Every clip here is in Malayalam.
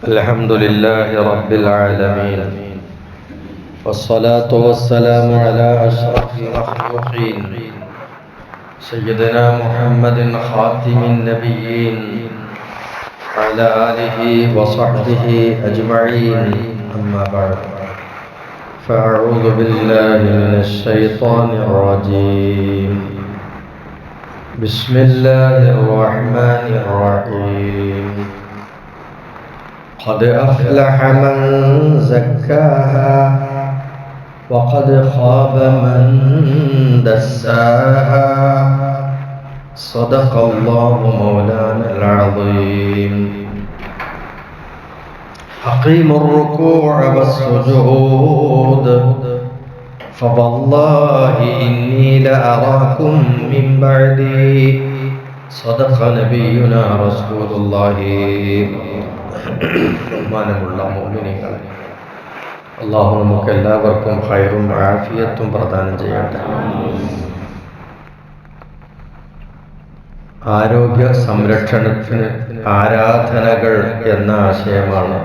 الحمد لله رب العالمين، والصلاة والسلام على أشرف المخلوقين سيدنا محمد خاتم النبيين وعلى آله وصحبه أجمعين. أما بعد، فأعوذ بالله من الشيطان الرجيم. بسم الله الرحمن الرحيم. قد أفلح من زكاها وقد خاب من دساها. صدق الله مولانا العظيم. أقيموا الركوع والسجود فوالله إني لأراكم من بعدي. صدق نبينا رسول الله. ബഹുമാനമുള്ള മുഅ്മിനീങ്ങളെ, അല്ലാഹു നമുക്ക് എല്ലാവർക്കും ഖൈറും ആഫിയത്തും പ്രദാനം ചെയ്യട്ടെ. ആരോഗ്യ സംരക്ഷണത്തിന് ആരാധനകൾ എന്ന ആശയമാണ്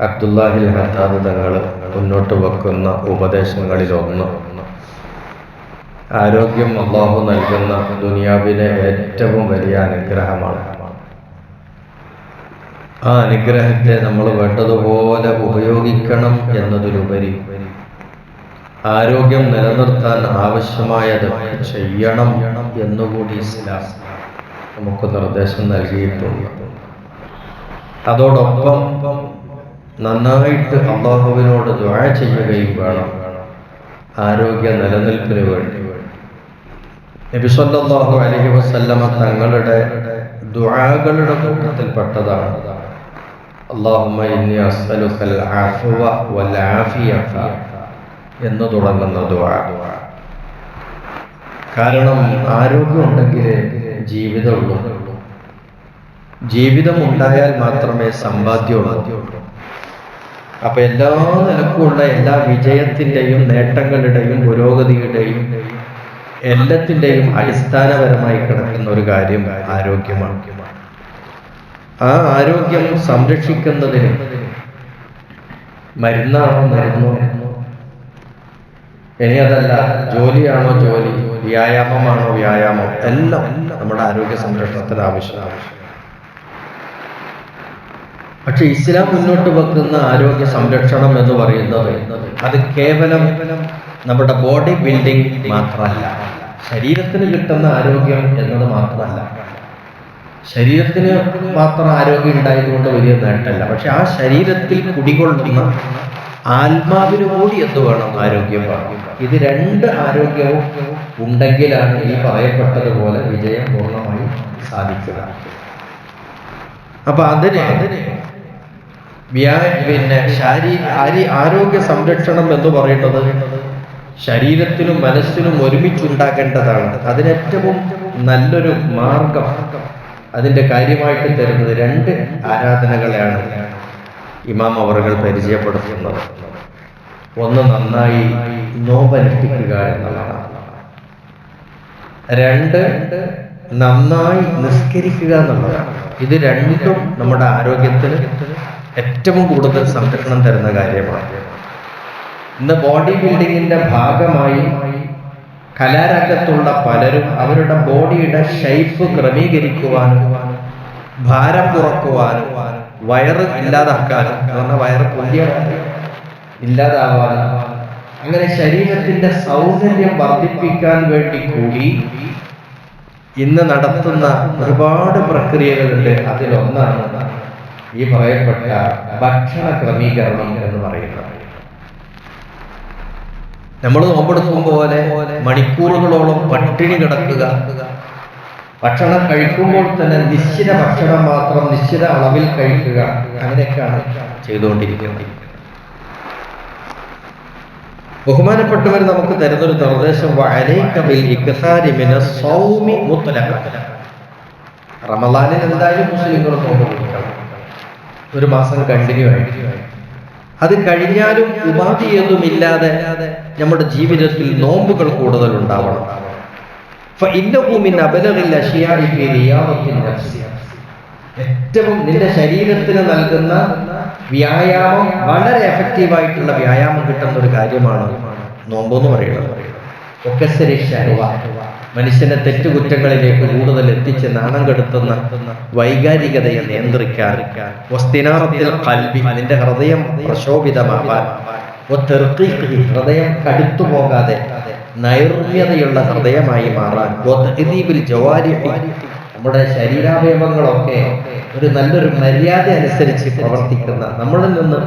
അബ്ദുല്ലാഹിൽ ഹദ്ദാദ് തങ്ങൾ മുന്നോട്ട് വെക്കുന്ന ഉപദേശങ്ങളിലൊന്ന്. ആരോഗ്യം അല്ലാഹു നൽകുന്ന ദുനിയാവിലെ ഏറ്റവും വലിയ അനുഗ്രഹമാണ്. ആ അനുഗ്രഹത്തെ നമ്മൾ വേണ്ടതുപോലെ ഉപയോഗിക്കണം എന്നതിലുപരി ആരോഗ്യം നിലനിർത്താൻ ആവശ്യമായത് ചെയ്യണം എന്നുകൂടി ഇസ്ലാം നമുക്ക് നിർദ്ദേശം നൽകിയിട്ടുണ്ട്. അതോടൊപ്പം നന്നായിട്ട് അല്ലാഹുവിനോട് ദുആ ചെയ്യുകയും വേണം ആരോഗ്യ നിലനിൽപ്പിന് വേണ്ടി. നബി സല്ലല്ലാഹു അലൈഹി വസല്ലമ തങ്ങളുടെ ദുആകളുടെ കൂട്ടത്തിൽപ്പെട്ടതാണ് അല്ലാഹുമ്മ ഇന്നി അസ്അലുക്കൽ അഫ്വ വൽ ആഫിയത എന്ന് തുടങ്ങുന്ന ദുആ. കാരണം ആരോഗ്യം ഉണ്ടെങ്കിലേ ജീവിതമുള്ളൂ. ജീവിതം ഉണ്ടായാൽ മാത്രമേ സമ്പാദ്യമുള്ളൂ. അപ്പൊ എല്ലാ നിലക്കുമുള്ള എല്ലാ വിജയത്തിൻ്റെയും നേട്ടങ്ങളുടെയും പുരോഗതിയുടെയും എല്ലാത്തിൻ്റെയും അടിസ്ഥാനപരമായി കിടക്കുന്ന ഒരു കാര്യം ആരോഗ്യമാണ്. ആ ആരോഗ്യം സംരക്ഷിക്കുന്നതിന് മരുന്നാണോ മരുന്നോ, ഇനി അതല്ല ജോലിയാണോ ജോലി, വ്യായാമമാണോ വ്യായാമം, എല്ലാം നമ്മുടെ ആരോഗ്യ സംരക്ഷണത്തിന് ആവശ്യമാണ്. പക്ഷെ ഇസ്ലാം മുന്നോട്ട് വെക്കുന്ന ആരോഗ്യ സംരക്ഷണം എന്ന് പറയുന്നത് അത് കേവലം നമ്മുടെ ബോഡി ബിൽഡിംഗ് മാത്രമല്ല, ശരീരത്തിന് കിട്ടുന്ന ആരോഗ്യം എന്നത് മാത്രമല്ല. ശരീരത്തിന് മാത്രം ആരോഗ്യം ഉണ്ടായതുകൊണ്ട് വലിയ നേട്ടമല്ല. പക്ഷെ ആ ശരീരത്തിൽ കുടികൊള്ളുന്ന ആത്മാവിന് കൂടി എന്ത് വേണം? ആരോഗ്യം വേണം. ഇത് രണ്ട് ആരോഗ്യവും ഉണ്ടെങ്കിലാണ് ഈ പറയപ്പെട്ടതുപോലെ വിജയം പൂർണ്ണമായി സാധിക്കുക. അപ്പൊ അതിന് ആരോഗ്യ സംരക്ഷണം എന്ന് പറയുന്നത് ശരീരത്തിനും മനസ്സിനും ഒരുമിച്ചുണ്ടാകേണ്ടതാണ്. അതിനേറ്റവും നല്ലൊരു മാർഗം അതിൻ്റെ കാര്യമായിട്ട് തരുന്നത് രണ്ട് ആരാധനകളെയാണ് ഇമാം അവറുകൾ പരിചയപ്പെടുത്തുന്നത്. ഒന്ന് നന്നായി നോമ്പനുഷ്ഠിക്കുക എന്നുള്ളതാണ്. രണ്ട് നന്നായി നിസ്കരിക്കുക എന്നുള്ളതാണ്. ഇത് രണ്ടും നമ്മുടെ ആരോഗ്യത്തിന് ഏറ്റവും കൂടുതൽ സംരക്ഷണം തരുന്ന കാര്യമാണ്. ഇന്ന് ബോഡി ബിൽഡിങ്ങിന്റെ ഭാഗമായി കലാരംഗത്തുള്ള പലരും അവരുടെ ബോഡിയുടെ ഷേപ്പ് ക്രമീകരിക്കുവാനും ഭാരം കുറക്കുവാനും വയറ് ഇല്ലാതാക്കാനും, വയറ് പുതിയ ഇല്ലാതാവാനും, അങ്ങനെ ശരീരത്തിന്റെ സൗന്ദര്യം വർദ്ധിപ്പിക്കാൻ വേണ്ടി കൂടി ഇന്ന് നടത്തുന്ന ഒരുപാട് പ്രക്രിയകളുണ്ട്. അതിലൊന്നാണ് ഈ പറയപ്പെട്ട ഭക്ഷണ ക്രമീകരണം എന്ന് പറയുന്നത്. നമ്മൾ നോമ്പെടുക്കും പോലെ മണിക്കൂറുകളോളം പട്ടിണി കിടക്കുക, ഭക്ഷണം കഴിക്കുമ്പോൾ തന്നെ നിശ്ചിത ഭക്ഷണം മാത്രം നിശ്ചിത അളവിൽ കഴിക്കുക, അങ്ങനെയൊക്കെയാണ് ചെയ്തുകൊണ്ടിരിക്കുന്നത്. ബഹുമാനപ്പെട്ടവർ നമുക്ക് തരുന്നൊരു നിർദ്ദേശം റമളാനിൽ എന്തായാലും മുസ്ലിങ്ങൾ നോമ്പ് പിടിക്കണം, ഒരു മാസം കണ്ടിന്യൂ ആയിട്ട്. അത് കഴിഞ്ഞാലും ഉപാധിയൊന്നുമില്ലാതെ നമ്മുടെ ജീവിതത്തിൽ നോമ്പുകൾ കൂടുതൽ ഉണ്ടാവണം. ഏറ്റവും നിന്റെ ശരീരത്തിന് നൽകുന്ന വ്യായാമം, വളരെ എഫക്റ്റീവായിട്ടുള്ള വ്യായാമം കിട്ടുന്ന ഒരു കാര്യമാണ് നോമ്പെന്ന് പറയുന്നത്. ഒക്കെ മനുഷ്യന്റെ തെറ്റുകുറ്റങ്ങളിലേക്ക് കൂടുതൽ എത്തിച്ച് നാണം കെടുത്തുന്ന വൈകാരികതയെ നിയന്ത്രിക്കാൻ, വസ്തിനാറത്തിൽ കൽബി നിന്റെ ഹൃദയം പ്രശോഭിതമാവാൻ, ഹൃദയം കടുത്തു പോകാതെ നൈർമ്യതയുള്ള ഹൃദയമായി മാറാൻ, നമ്മുടെ ശരീരാവയവങ്ങളൊക്കെ ഒരു നല്ലൊരു മര്യാദ അനുസരിച്ച് പ്രവർത്തിക്കുന്ന, നമ്മളിൽ നിന്ന്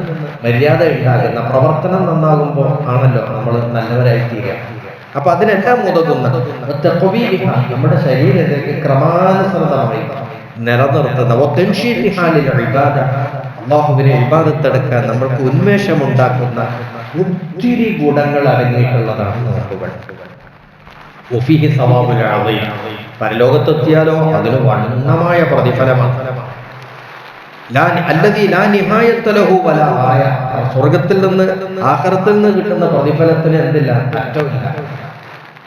മര്യാദ ഉണ്ടാകുന്ന പ്രവർത്തനം നന്നാകുമ്പോൾ ആണല്ലോ നമ്മൾ നല്ലവരായി തീരുക. അപ്പൊ അതിനെല്ലാം ഉതകുന്ന നമ്മുടെ ശരീരത്തിലേക്ക് ക്രമാനുസൃതമായി നിലനിർത്തുന്ന അല്ലാഹുവിനെ ഇബാദത്തെടുക്കാൻ നമ്മൾക്ക് ഉന്മേഷമുണ്ടാക്കുന്ന ഒത്തിരി ഗുണങ്ങൾ അടങ്ങിയിട്ടുള്ളതാണ് നോമ്പുകൾ. പരലോകത്തെത്തിയാലോ അതിന് വണ്ണമായ പ്രതിഫലമാണ്. സ്വർഗത്തിൽ നിന്ന് ആഖിറത്തിൽ നിന്ന് കിട്ടുന്ന പ്രതിഫലത്തിന് എന്തില്ല, അറ്റമില്ല,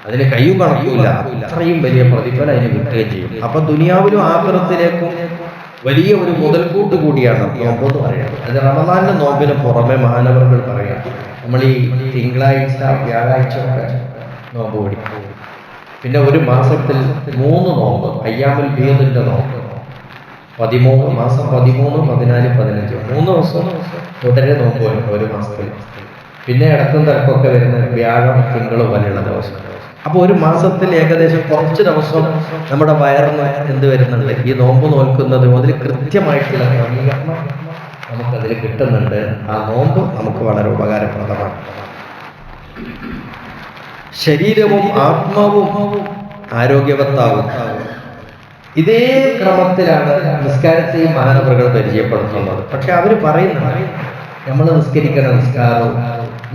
അതിന് കയ്യും കണക്കില്ല. അത്രയും വലിയ പ്രതിഫലം അതിന് കിട്ടുകയും ചെയ്യും. അപ്പൊ ദുനിയാവിലും ആഖിറത്തിലേക്കും വലിയ ഒരു മുതൽക്കൂട്ട് കൂടിയാണ് നോമ്പെന്ന് പറയുന്നത്. അത് റമദാനിന്റെ നോമ്പിന് പുറമെ മഹാനവറുകൾ പറയാം, നമ്മൾ ഈ തിങ്കളാഴ്ച വ്യാഴാഴ്ച ഒക്കെ നോമ്പ് പിടിക്കും. പിന്നെ ഒരു മാസത്തിൽ 3 നോമ്പ്, അയ്യാമുൽ ബീദിന്റെ നോമ്പ്, 13 മാസം 13, 14, 15 3 ദിവസം തുടരെ നോമ്പ് വരും ഒരു മാസത്തിൽ. പിന്നെ ഇടത്തും തിരക്കൊക്കെ വരുന്ന വ്യാഴം, തിങ്കൾ പോലെയുള്ള ദിവസം. അപ്പോൾ ഒരു മാസത്തിൽ ഏകദേശം കുറച്ച് ദിവസം നമ്മുടെ വയറിന് എന്ത് വരുന്നുണ്ട്, ഈ നോമ്പ് നോൽക്കുന്നത് അതിൽ കൃത്യമായിട്ടുള്ള ക്രമീകരണം നമുക്കതിൽ കിട്ടുന്നുണ്ട്. ആ നോമ്പ് നമുക്ക് വളരെ ഉപകാരപ്രദമാണ്. ശരീരവും ആത്മാവും ആരോഗ്യവത്താവും. ഇതേ ക്രമത്തിലാണ് നിസ്കാരത്തെയും മഹാനവറുകൾ പരിചയപ്പെടുത്തുന്നത്. പക്ഷെ അവർ പറയുന്നത് നമ്മൾ നിസ്കരിക്കുന്ന നിസ്കാരവും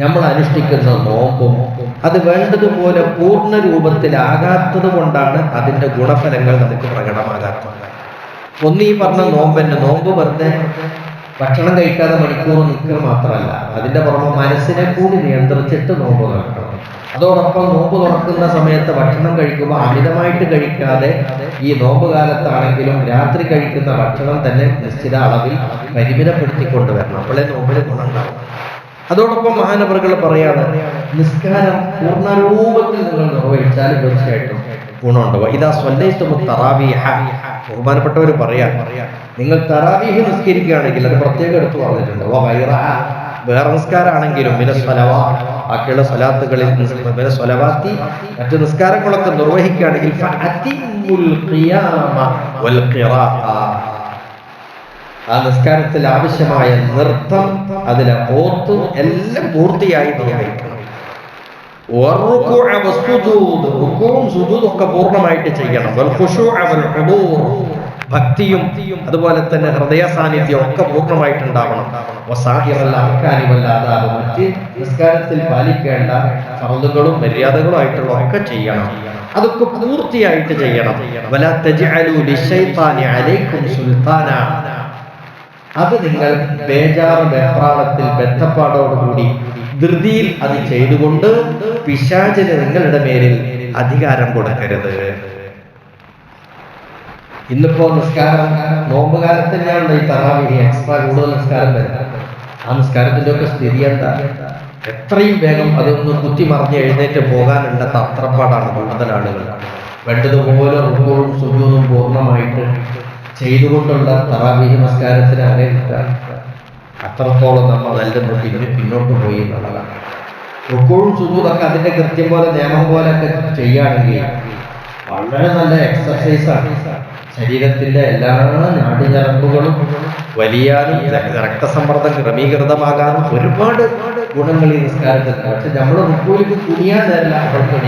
നമ്മൾ അനുഷ്ഠിക്കുന്ന നോമ്പും അത് വേണ്ടതുപോലെ പൂർണ്ണ രൂപത്തിലാകാത്തത് കൊണ്ടാണ് അതിൻ്റെ ഗുണഫലങ്ങൾ നമുക്ക് പ്രകടമാകാത്തത്. ഒന്നീ പറഞ്ഞ നോമ്പ് വെറുതെ ഭക്ഷണം കഴിക്കാതെ മണിക്കൂർ നിൽക്കുക മാത്രമല്ല, അതിൻ്റെ പുറമെ മനസ്സിനെ കൂടി നിയന്ത്രിച്ചിട്ട് നോമ്പ് നോക്കണം. അതോടൊപ്പം നോമ്പ് തുറക്കുന്ന സമയത്ത് ഭക്ഷണം കഴിക്കുമ്പോൾ അമിതമായിട്ട് കഴിക്കാതെ, ഈ നോമ്പ് കാലത്താണെങ്കിലും രാത്രി കഴിക്കുന്ന ഭക്ഷണം തന്നെ നിശ്ചിത അളവിൽ പരിമിതപ്പെടുത്തിക്കൊണ്ടുവരണം. അപ്പോഴേ നോമ്പിന് ഗുണമുണ്ടാവും. അതോടൊപ്പം മഹാനവറുകൾ പറയാണ്, നിസ്കാരം പൂർണ്ണരൂപത്തിൽ നിങ്ങൾ നിർവഹിച്ചാൽ തീർച്ചയായിട്ടും ഗുണമുണ്ടാവുക. ഇതാ സ്വല്ലൈതുമു തറാവീഹ, ബഹുമാനപ്പെട്ടവർ പറയാ, നിങ്ങൾ തറാവീഹ് നിസ്കരിക്കുകയാണെങ്കിൽ അത് പ്രത്യേകം എടുത്തു പറഞ്ഞിട്ടുണ്ട്. വേറെ നിസ്കാരമാണെങ്കിലും ബാക്കിയുള്ള സ്വലാത്തുകളിൽ മറ്റു നിസ്കാരങ്ങളൊക്കെ നിർവഹിക്കുകയാണെങ്കിൽ ആ നിസ്കാരത്തിൽ ആവശ്യമായ നൃത്തം, അതിലെ ഓർത്ത് എല്ലാം പൂർത്തിയായി നിർവഹിക്കണം. ഒക്കെ പൂർണ്ണമായിട്ട് ചെയ്യണം. ഭക്തിയും അതുപോലെ തന്നെ ഹൃദയ സാന്നിധ്യം ഒക്കെ പൂർണ്ണമായിട്ടുണ്ടാവണം. മറ്റ് നിസ്കാരത്തിൽ പാലിക്കേണ്ട ഫർളുകളും മര്യാദകളും ആയിട്ടുള്ള ഒക്കെ ചെയ്യണം. അതൊക്കെ പൂർത്തിയായിട്ട് ചെയ്യണം. വലാ തജ്അലൂ ലിശൈത്താനി അലൈക്കും സുൽത്താന, അത് നിങ്ങൾ ബേജാറ് വെപ്രാളത്തിൽ ബദ്ധപ്പാടോടുകൂടി ധൃതിയിൽ അത് ചെയ്തുകൊണ്ട് പിശാചിന് നിങ്ങളുടെ മേലിൽ അധികാരം കൊടുക്കരുത്. ഇന്നിപ്പോ നിസ്കാരം നോമ്പ് കാലത്ത് തന്നെയാണല്ലോ ഈ തറാവീഹ് എക്സ്ട്രാ കൂടുതൽ നിസ്കാരം വരുന്നത്. ആ നിസ്കാരത്തിന്റെ ഒക്കെ സ്ഥിതി എന്താ? എത്രയും വേഗം അതൊന്ന് കുത്തിമറിഞ്ഞ് എഴുന്നേറ്റ് പോകാനുള്ള തത്രപ്പാടാണ് കൂടുതൽ ആളുകൾ. വേണ്ടതുപോലെ റുക്കൂഉം സുജൂദും പൂർണ്ണമായിട്ട് ചെയ്തുകൊണ്ടുള്ള തറാവീഹ് നിസ്കാരത്തിന് ആരെടുക്കാൻ അത്രത്തോളം നമ്മൾ നല്ല പിന്നോട്ട് പോയി എന്നുള്ളതാണ്. റുക്കൂഉം സുജൂദൊക്കെ അതിന്റെ കൃത്യം പോലെ നിയമം പോലെയൊക്കെ ചെയ്യുകയാണെങ്കിൽ വളരെ നല്ല എക്സർസൈസാണ്. ശരീരത്തിന്റെ എല്ലാ നാടിഞരമ്പുകളും വലിയാനും രക്തസമ്മർദ്ദം ക്രമീകൃതമാകാനും ഒരുപാട് ഗുണങ്ങൾ ഈ നിസ്കാരത്തിലുണ്ട്. പക്ഷെ നമ്മൾ റുക്കൂലിക്ക് കുനിയാൻ നേരല്ല, അപ്പോഴേക്കും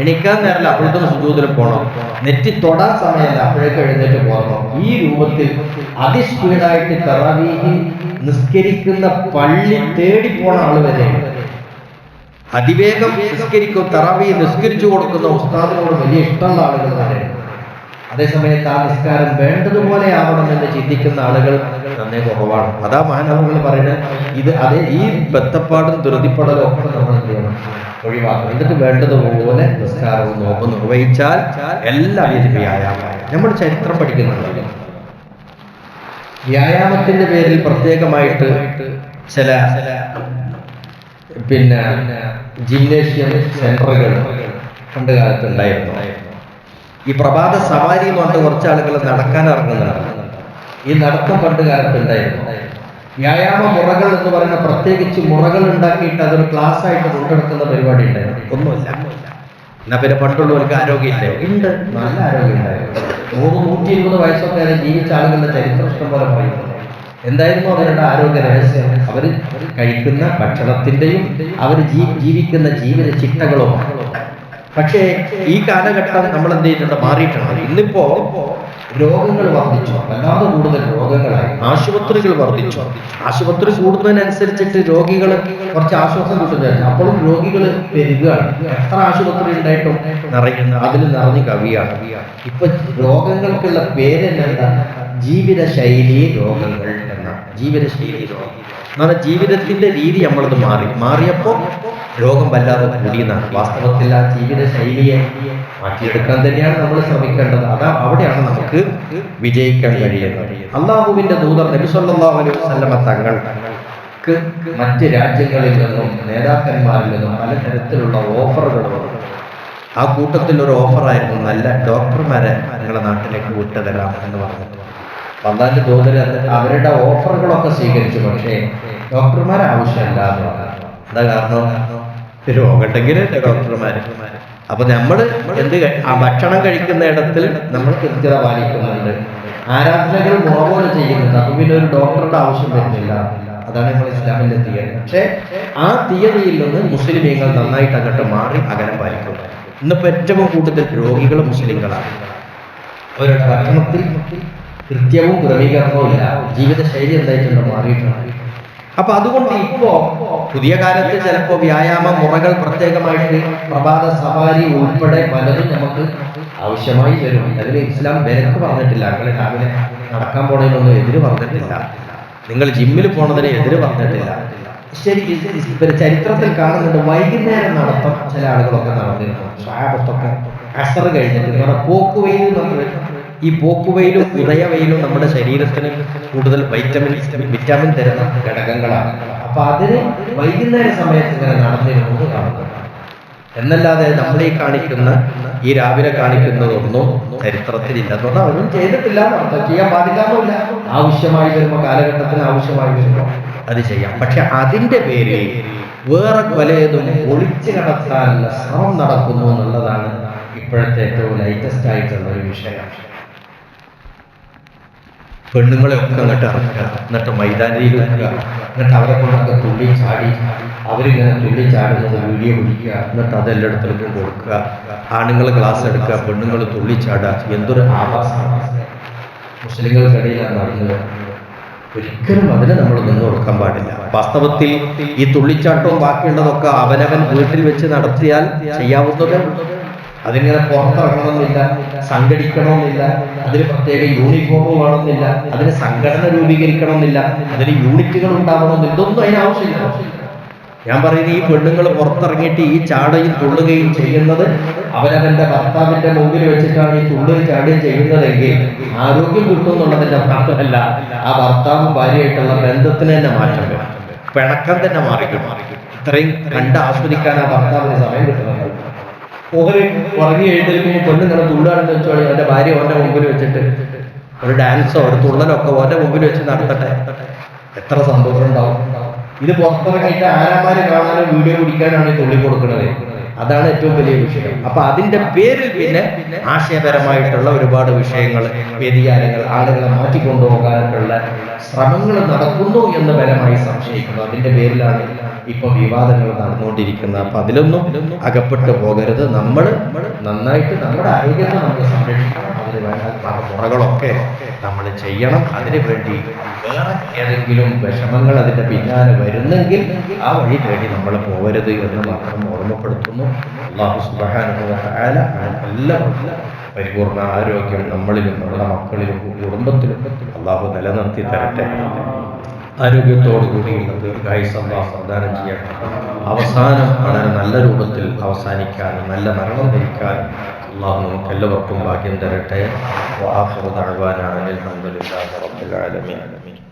എണീക്കാൻ നേരല്ല, അപ്പോഴത്തേക്കും സുജൂദിൽ പോകണം. നെറ്റി തൊടാൻ സമയമല്ല, അപ്പോഴേക്കും എഴുന്നേറ്റ് പോകണം. ഈ രൂപത്തിൽ അതിസ്പീഡായിട്ട് തറാവീഹ് നിസ്കരിക്കുന്ന പള്ളി തേടി പോണ ആള് വരെ അതിവേഗം നിസ്കരിക്കും. തറാവീഹ് നിസ്കരിച്ചു കൊടുക്കുന്ന ഉസ്താദിനോട് വലിയ ഇഷ്ടമുള്ള ആളുകൾ വരെ. അതേസമയത്ത് ആ നിസ്കാരം വേണ്ടതുപോലെ ആവണമെന്ന് ചിന്തിക്കുന്ന ആളുകൾ നന്നേ കുറവാണ്. അതാ മഹാനവറുകൾ പറയുന്നത്, ഈ ബദ്ധപ്പാടും ധൃതിപ്പെടലും ഒക്കെ നമ്മൾ എന്ത് ചെയ്യണം, ഒഴിവാക്കണം. എന്നിട്ട് വേണ്ടതുപോലെ നിസ്കാരവും നോമ്പ് നിർവഹിച്ചാൽ എല്ലാ രീതിയായ നമ്മൾ ചരിത്രം പഠിക്കുന്നുണ്ടല്ലോ. വ്യായാമത്തിന്റെ പേരിൽ പ്രത്യേകമായിട്ട് ചില ജിംനേഷ്യം സെന്ററുകൾ പണ്ട് കാലത്ത് ഉണ്ടായിരുന്നു. ഈ പ്രഭാത സവാരി എന്ന് പറഞ്ഞിട്ട് കുറച്ച് ആളുകൾ നടക്കാൻ ഇറങ്ങുന്നുണ്ട്. ഈ നടത്തം പണ്ട് കാലത്ത് ഉണ്ടായിരുന്നു. വ്യായാമ മുറകൾ എന്ന് പറയുന്ന പ്രത്യേകിച്ച് മുറകൾ ഉണ്ടാക്കിയിട്ട് അതൊരു ക്ലാസ് ആയിട്ട് കൊണ്ടെടുക്കുന്ന പരിപാടി ഉണ്ടായിരുന്നു. ഒന്നുമില്ല. എന്നാ പിന്നെ പണ്ടുള്ളവർക്ക് ആരോഗ്യമില്ലേ? ഉണ്ട്, നല്ല ആരോഗ്യം ഉണ്ടായിരുന്നു. 100-120 വയസ്സൊക്കെ ജീവിച്ച ആളുകളുടെ ചരിത്രം ഇഷ്ടം പോലെ പറയുന്നത്. എന്തായിരുന്നു അവരുടെ ആരോഗ്യ രഹസ്യം? അവർ കഴിക്കുന്ന ഭക്ഷണത്തിന്റെയും അവർ ജീവിക്കുന്ന ജീവിത ചിട്ടകളുമാണ്. പക്ഷേ ഈ കാലഘട്ടം നമ്മൾ എന്ത് ചെയ്തിട്ടുണ്ട്? മാറിയിട്ടുണ്ട്. ഇന്നിപ്പോ രോഗങ്ങൾ വർദ്ധിച്ചു, വല്ലാതെ കൂടുതൽ രോഗങ്ങളായി. ആശുപത്രികൾ വർദ്ധിച്ചു. ആശുപത്രി കൂടുന്നതിനനുസരിച്ചിട്ട് രോഗികൾ കുറച്ച് ആശ്വാസം കിട്ടുന്നതായിരുന്നു. അപ്പോഴും രോഗികൾ പെരുകയാണ്. എത്ര ആശുപത്രി ഉണ്ടായിട്ടും അതിൽ നിറഞ്ഞു കവിയാണ്. ഇപ്പൊ രോഗങ്ങൾക്കുള്ള പേരെന്താ? ജീവിതശൈലി രോഗങ്ങൾ എന്ന ജീവിതശൈലി രോഗം എന്ന് പറഞ്ഞാൽ ജീവിതത്തിന്റെ രീതി നമ്മളത് മാറിയപ്പോൾ രോഗം വല്ലാതെ കൂടിയെന്നാണ്. വാസ്തവത്തിൽ ആ ജീവിതശൈലിയെ മാറ്റിയെടുക്കാൻ തന്നെയാണ് നമ്മൾ ശ്രമിക്കേണ്ടത്. അവിടെയാണ് നമുക്ക് വിജയിക്കാൻ കഴിയുന്നത്. അള്ളാഹുവിന്റെ ദൂതർ നബി സല്ലല്ലാഹു അലൈഹി വസല്ലമ തങ്ങൾക്ക് മറ്റ് രാജ്യങ്ങളിൽ നിന്നും നേതാക്കന്മാരിൽ നിന്നും പലതരത്തിലുള്ള ഓഫറുകൾ വന്നു. ആ കൂട്ടത്തിൽ ഒരു ഓഫറായിരുന്നു, നല്ല ഡോക്ടർമാരെ നിങ്ങളുടെ നാട്ടിലേക്ക് വിട്ടുതരാം എന്ന് പറഞ്ഞത്. അള്ളാഹിന്റെ ദൂതർ അവരുടെ ഓഫറുകളൊക്കെ സ്വീകരിച്ചു. പക്ഷേ ഡോക്ടർമാരെ ആവശ്യമില്ല എന്ന് പറഞ്ഞു. എന്താ കാരണം? രോഗം ഉണ്ടെങ്കിൽ ഡോക്ടർമാര്. അപ്പൊ നമ്മൾ ആ ഭക്ഷണം കഴിക്കുന്ന ഇടത്തിൽ നമ്മൾ കൃത്യത പാലിക്കുന്നുണ്ട്, ആരാധനകൾ മുറപോലെ ചെയ്യുന്നുണ്ട്. അപ്പൊ പിന്നെ ഒരു ഡോക്ടറുടെ ആവശ്യം വരുന്നില്ല. അതാണ് നമ്മൾ ഇസ്ലാമിന്റെ തീയതി. പക്ഷെ ആ തീയതിയിൽ നിന്ന് മുസ്ലിമീങ്ങൾ നന്നായിട്ട് അങ്ങോട്ട് മാറി അകലം പാലിക്കുന്നു. ഇന്നിപ്പോ ഏറ്റവും കൂടുതൽ രോഗികൾ മുസ്ലിങ്ങളാണ്. അവരുടെ ഭക്ഷണത്തിൽ കൃത്യവും ക്രമീകരണവും ഇല്ല. ജീവിതശൈലി എന്തായിട്ടുണ്ട്? മാറിയിട്ടുണ്ട്. അപ്പൊ അതുകൊണ്ട് ഇപ്പോ പുതിയ കാലത്ത് ചിലപ്പോ വ്യായാമ മുറകൾ പ്രത്യേകമായിട്ട് പ്രഭാത സവാരി ഉൾപ്പെടെ പലതും നമുക്ക് ആവശ്യമായി വരും. അതിൽ ഇസ്ലാം വിലക്ക് പറഞ്ഞിട്ടില്ല. നിങ്ങൾ രാവിലെ നടക്കാൻ പോണതിനൊന്നും എതിര് പറഞ്ഞിട്ടില്ല. നിങ്ങൾ ജിമ്മിൽ പോണതിന് എതിര് പറഞ്ഞിട്ടില്ല. ശരി, ചരിത്രത്തിൽ കാണുന്നുണ്ട് വൈകുന്നേരം നടത്തം ചില ആളുകളൊക്കെ നടന്നിരുന്നു. സ്വഹാബത്തൊക്കെ അസർ കഴിഞ്ഞിട്ട് നമ്മുടെ പോക്കുവെയിൽ നമ്മൾ ഈ പോക്കുവെയിലും ഉദയവെയിലും നമ്മുടെ ശരീരത്തിന് കൂടുതൽ വിറ്റാമിൻ തരുന്ന ഘടകങ്ങളാണ്. അപ്പൊ അതിന് വൈകുന്നേര സമയത്ത് ഇങ്ങനെ നടന്നിരുന്നത് കാണുന്നത്. എന്നല്ലാതെ നമ്മൾ ഈ രാവിലെ കാണിക്കുന്നതൊന്നും ചരിത്രത്തിലില്ല. അതുകൊണ്ട് അവരും ചെയ്തിട്ടില്ല, ചെയ്യാൻ പാടില്ലാന്നില്ല. ആവശ്യമായി വരുമ്പോൾ, കാലഘട്ടത്തിന് ആവശ്യമായി വരുമ്പോൾ അത് ചെയ്യാം. പക്ഷെ അതിന്റെ പേരിൽ വേറെ പലതും ഒളിച്ചു കടത്താനുള്ള ശ്രമം നടക്കുന്നു എന്നുള്ളതാണ് ഇപ്പോഴത്തെ ഏറ്റവും ലേറ്റസ്റ്റ് ആയിട്ടുള്ള ഒരു വിഷയം. പെണ്ണുങ്ങളെ ഒക്കെ അങ്ങോട്ട് ഇറക്കുക, എന്നിട്ട് മൈതാനിയിൽ വെക്കുക, എന്നിട്ട് അവരെ കൊണ്ടൊക്കെ തുള്ളി ചാടി അവരിങ്ങനെ തുള്ളി ചാടുന്നത് വീഡിയോ പിടിക്കുക, എന്നിട്ട് അതെല്ലായിടത്തേക്കും കൊടുക്കുക. ആണുങ്ങൾ ക്ലാസ് എടുക്കുക, പെണ്ണുങ്ങൾ തുള്ളി ചാടുക. എന്തൊരു ആവാസമാണ് മുസ്ലിങ്ങൾക്കിടയിലാണ് നടന്നത്. ഒരിക്കലും അതിനെ നമ്മൾ നിന്ന് കൊടുക്കാൻ പാടില്ല. വാസ്തവത്തിൽ ഈ തുള്ളിച്ചാട്ടവും ബാക്കിയുള്ളതൊക്കെ അവനവൻ വീട്ടിൽ വെച്ച് നടത്തിയാൽ ചെയ്യാവുന്നതേ ഉള്ളൂ. അതിങ്ങനെ പുറത്തിറങ്ങണമെന്നില്ല, സംഘടിക്കണമെന്നില്ല, അതിന് പ്രത്യേക യൂണിഫോം വേണമെന്നില്ല, അതിന് സംഘടന രൂപീകരിക്കണമെന്നില്ല, അതിന് യൂണിറ്റുകൾ ഉണ്ടാവണമെന്നില്ല. ഇതൊന്നും അതിനാവശ്യമില്ല. ഞാൻ പറയുന്നത് ഈ പെണ്ണുങ്ങൾ പുറത്തിറങ്ങിയിട്ട് ഈ ചാടയും തുള്ളുകയും ചെയ്യുന്നത് അവനവന്റെ ഭർത്താവിന്റെ മുമ്പിൽ വെച്ചിട്ടാണ് ഈ തുള്ളുകയും ചാടുകയും ചെയ്യുന്നതെങ്കിൽ ആരോഗ്യം കിട്ടും എന്നുള്ളതിന്റെ മാത്രമല്ല, ആ ഭർത്താവും ഭാര്യയായിട്ടുള്ള ബന്ധത്തിന് തന്നെ മാറ്റം വരും, പിണക്കം തന്നെ മാറിക്കിട്ടും. ഇത്രയും കണ്ട് ആസ്വദിക്കാൻ ആ ഭർത്താവിന് സമയം കിട്ടുന്നുണ്ട്. ഓഹരി ഉറങ്ങി എഴുന്നേൽക്കുമ്പോൾ പെണ്ണിങ്ങനെ തുള്ളാണെന്ന് വെച്ചാൽ അവന്റെ ഭാര്യ ഓന്റെ മുമ്പിൽ വെച്ചിട്ട് ഒരു ഡാൻസോ ഒരു തുള്ളലൊക്കെ ഓന്റെ മുമ്പിൽ വെച്ച് നടത്തട്ടെ, എത്ര സന്തോഷം ഉണ്ടാവും. ഇത് പുറത്തിറങ്ങിയിട്ട് ആരാമാര് കാണാനും വീഡിയോ പിടിക്കാനാണ് ഈ തുള്ളി കൊടുക്കുന്നത്. അതാണ് ഏറ്റവും വലിയ വിഷയം. അപ്പൊ അതിന്റെ പേരിൽ പിന്നെ ആശയപരമായിട്ടുള്ള ഒരുപാട് വിഷയങ്ങൾ, വ്യതിയാനങ്ങൾ, ആളുകളെ മാറ്റിക്കൊണ്ടുപോകാനുള്ള ശ്രമങ്ങൾ നടക്കുന്നു എന്ന് ബലമായി സംശയിക്കുന്നു. അതിന്റെ പേരിലാണ് ഇപ്പൊ വിവാദങ്ങൾ നടന്നുകൊണ്ടിരിക്കുന്നത്. അപ്പൊ അതിലൊന്നും അകപ്പെട്ടു പോകരുത്. നമ്മൾ നന്നായിട്ട് നമ്മുടെ ആരോഗ്യത്തെ നമുക്ക് സംരക്ഷിക്കണം. അതിന് വേണ്ട മുറകളൊക്കെ നമ്മൾ ചെയ്യണം. അതിനു വേണ്ടി വേറെ ഏതെങ്കിലും വിഷമങ്ങൾ അതിന്റെ പിന്നാലെ വരുന്നെങ്കിൽ ആ വഴി തേടി നമ്മൾ പോകരുത് എന്ന് മാത്രം ഓർമ്മപ്പെടുത്തുന്നു. അല്ലാഹു സുബ്ഹാനഹു വ തആല എല്ലാവർക്കും പരിപൂർണ ആരോഗ്യം നമ്മളിലും നമ്മുടെ മക്കളിലും കുടുംബത്തിലും അല്ലാഹു നിലനിർത്തി തരട്ടെ. ആരോഗ്യത്തോടു കൂടിയുള്ള ദീർഘായുസ്സ് അല്ലാഹു പ്രദാനം ചെയ്യട്ടെ. അവസാനം വളരെ നല്ല രൂപത്തിൽ അവസാനിക്കാൻ, നല്ല മരണം ധരിക്കാൻ അല്ലാഹു നമുക്ക് എല്ലാവർക്കും ഭാഗ്യം തരട്ടെ. وآخر دعوانا أن الحمد لله رب العالمين.